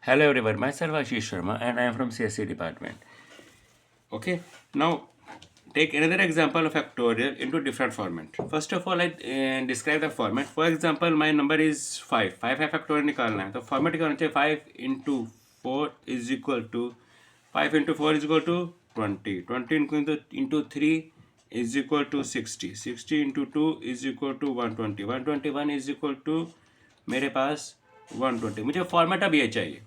Hello everyone, myself Ashish Sharma and I am from CSC department. Okay, now take another example of factorial into different format. First of all, I describe the format. For example, my number is 5. 5 है factorial निकालना है तो format क्या होना चाहिए 5 into 4 is equal to 5 into 4 is equal to 20. 20 into 3 is equal to 60. 60 into 2 is equal to 120. 121 is equal to मेरे पास 120. मुझे format अब ये चाहिए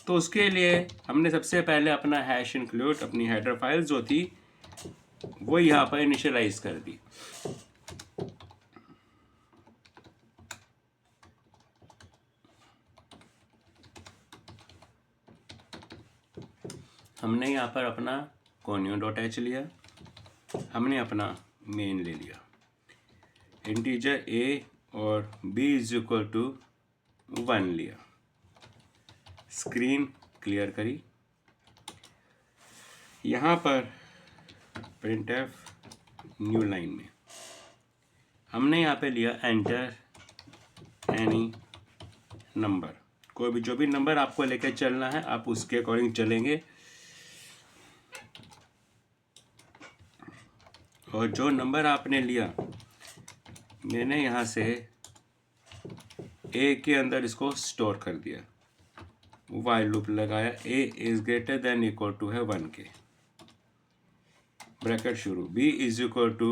तो उसके लिए हमने सबसे पहले अपना हैश इंक्लूड अपनी हेडर फाइल जो थी वो यहाँ पर इनिशियलाइज कर दी. हमने यहाँ पर अपना conio.h लिया, हमने अपना मेन ले लिया, इंटीजर a और b इज इक्वल टू 1 लिया, स्क्रीन क्लियर करी. यहाँ पर printf न्यू लाइन में हमने यहाँ पे लिया एंटर एनी नंबर. कोई भी जो भी नंबर आपको लेकर चलना है आप उसके अकॉर्डिंग चलेंगे और जो नंबर आपने लिया मैंने यहाँ से a के अंदर इसको स्टोर कर दिया, वाइल लूप लगाया, a is greater than equal to है 1 के, ब्रैकेट शुरू, b is equal to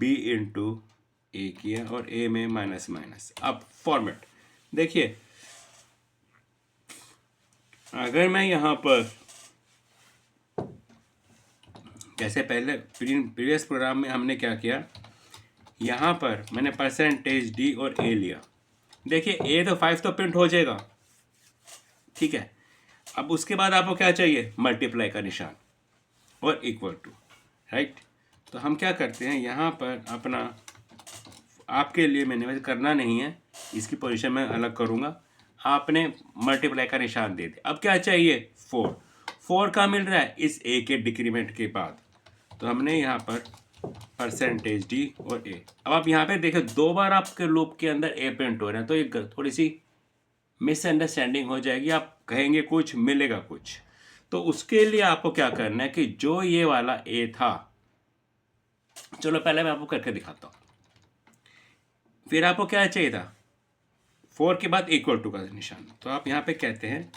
b into A किया और a में माइनस माइनस. अब फॉर्मेट देखिए, अगर मैं यहाँ पर जैसे पहले प्रीवियस प्रोग्राम में हमने क्या किया, यहाँ पर मैंने %d और a लिया. देखिए a तो 5 तो प्रिंट हो जाएगा, ठीक है. अब उसके बाद आपको क्या चाहिए, मल्टीप्लाई का निशान और इक्वल टू, राइट. तो हम क्या करते हैं यहाँ पर अपना, आपके लिए मैंने वैसे करना नहीं है, इसकी पोजीशन मैं अलग करूँगा, आपने मल्टीप्लाई का निशान दे दिया. अब क्या चाहिए 4. 4 का मिल रहा है इस a के डिक्रीमेंट के बाद, तो हमने यहाँ पर %d और a. अब आप यहाँ पे देखिए 2 बार आपके लूप के अंदर a प्रिंट हो रहे हैं तो एक थोड़ी सी मिसअंडरस्टैंडिंग हो जाएगी, आप कहेंगे कुछ मिलेगा कुछ. तो उसके लिए आपको क्या करना है कि जो ये वाला a था, चलो पहले मैं आपको करके दिखाता हूँ. फिर आपको क्या चाहिए था, 4 के बाद इक्वल टू का निशान, तो आप यहाँ पे कहते हैं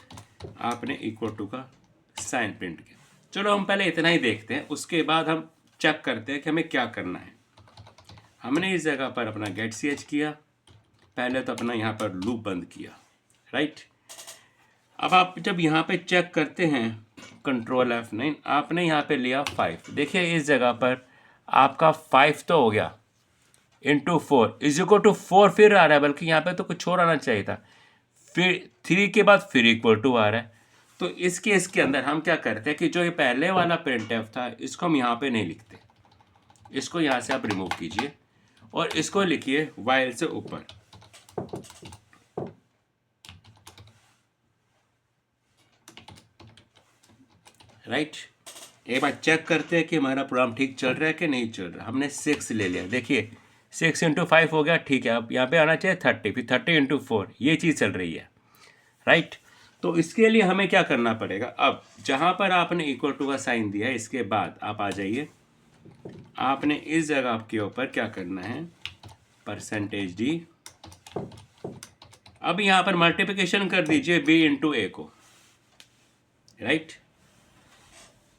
आपने इक्वल टू का साइन प्रिंट किया. चलो हम पहले इतना ही देखते हैं, उसके बाद हम चेक करते हैं कि हमें क्या करना है. हमने इस जगह पर अपना गेट ch किया, पहले तो अपना यहाँ पर लूप बंद किया, राइट. अब आप जब यहाँ पे चेक करते हैं कंट्रोल F9, आपने यहाँ पे लिया 5. देखिए इस जगह पर आपका 5 तो हो गया इंटू 4 इज इक्वल टू 4 फिर आ रहा है, बल्कि यहाँ पे तो कुछ और आना चाहिए था, फिर 3 के बाद फिर इक्वल टू आ रहा है. तो इस केस के अंदर हम क्या करते हैं कि जो ये पहले वाला printf था इसको हम यहाँ पे नहीं लिखते, इसको यहाँ से आप रिमूव कीजिए और इसको लिखिए वाइल से ऊपर. राइट. एक बार चेक करते हैं कि हमारा प्रोग्राम ठीक चल रहा है कि नहीं चल रहा. हमने 6 ले लिया, देखिए 6 इंटू 5 हो गया, ठीक है. अब यहाँ पे आना चाहिए 30, फिर 30 इंटू 4, ये चीज़ चल रही है, राइट. तो इसके लिए हमें क्या करना पड़ेगा, अब जहाँ पर आपने इक्वल टू का साइन दिया है इसके बाद आप आ जाइए, आपने इस जगह के ऊपर क्या करना है %d. अब यहाँ पर मल्टीप्लिकेशन कर दीजिए b इंटू ए को, राइट.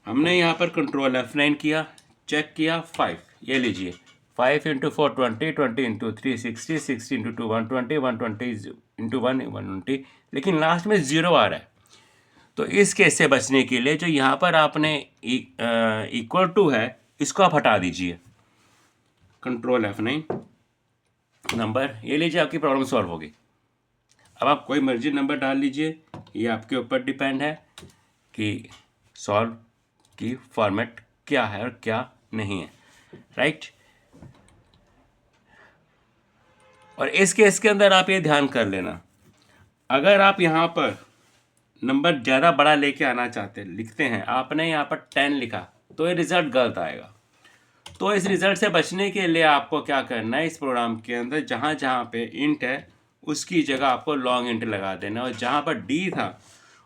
हमने यहाँ पर कंट्रोल F9 किया, चेक किया 5, ये लीजिए 5 इंटू 4 20, 20 इंटू 3 60, 60 इंटू 2 120, 120 इंटू 1 120, लेकिन लास्ट में 0 आ रहा है. तो इस केस से बचने के लिए जो यहाँ पर आपने इक्वल टू है इसको आप हटा दीजिए, कंट्रोल F9 नंबर, ये लीजिए आपकी प्रॉब्लम सॉल्व होगी. अब आप कोई मर्जी नंबर डाल लीजिए, ये आपके ऊपर डिपेंड है कि सॉल्व की फॉर्मेट क्या है और क्या नहीं है, राइट. और इस केस के अंदर आप ये ध्यान कर लेना, अगर आप यहाँ पर नंबर ज़्यादा बड़ा लेके आना चाहते लिखते हैं, आपने यहाँ पर 10 लिखा तो ये रिज़ल्ट गलत आएगा. तो इस रिज़ल्ट से बचने के लिए आपको क्या करना है, इस प्रोग्राम के अंदर जहाँ जहाँ पे इंट है उसकी जगह आपको लॉन्ग इंटर लगा देना, और जहाँ पर डी था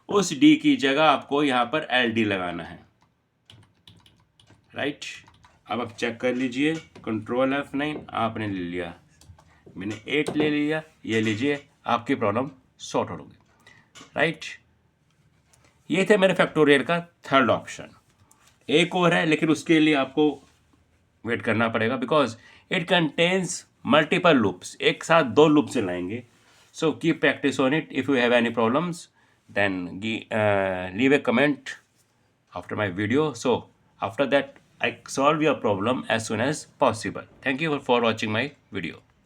उस डी की जगह आपको यहाँ पर एल डी लगाना है, राइट। अब आप चेक कर लीजिए, कंट्रोल F9 आपने ले लिया, मैंने 8 ले लिया, ये लीजिए आपकी प्रॉब्लम सॉर्ट हो गई, राइट। ये थे मेरे फैक्टोरियल का थर्ड ऑप्शन। एक और है लेकिन उसके लिए आपको वेट करना पड़ेगा, because it contains multiple loops, एक साथ 2 लूप से लाएंगे। So keep practice on it. If you have any problems then leave a comment after my video. So after that I solve your problem as soon as possible. Thank you for watching my video.